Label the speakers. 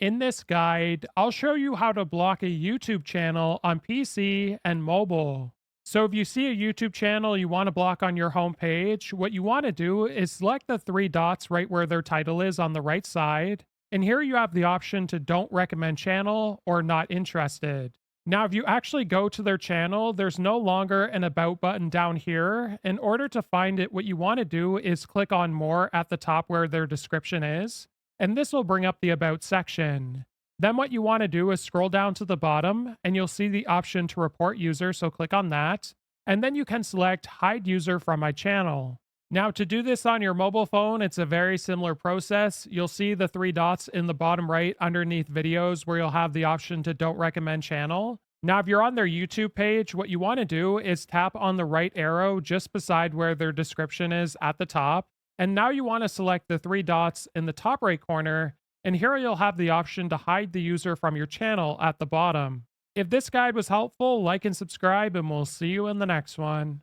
Speaker 1: In this guide, I'll show you how to block a YouTube channel on PC and mobile. So if you see a YouTube channel you want to block on your homepage, what you want to do is select the three dots right where their title is on the right side. And here you have the option to don't recommend channel or not interested. Now, if you actually go to their channel, there's no longer an about button down here. In order to find it, what you want to do is click on more at the top where their description is, and this will bring up the about section. Then what you want to do is scroll down to the bottom and you'll see the option to report user, so click on that. And then you can select hide user from my channel. Now, to do this on your mobile phone, it's a very similar process. You'll see the three dots in the bottom right underneath videos where you'll have the option to don't recommend channel. Now, if you're on their YouTube page, what you want to do is tap on the right arrow just beside where their description is at the top. And now you want to select the three dots in the top right corner. And here you'll have the option to hide the user from your channel at the bottom. If this guide was helpful, like and subscribe, and we'll see you in the next one.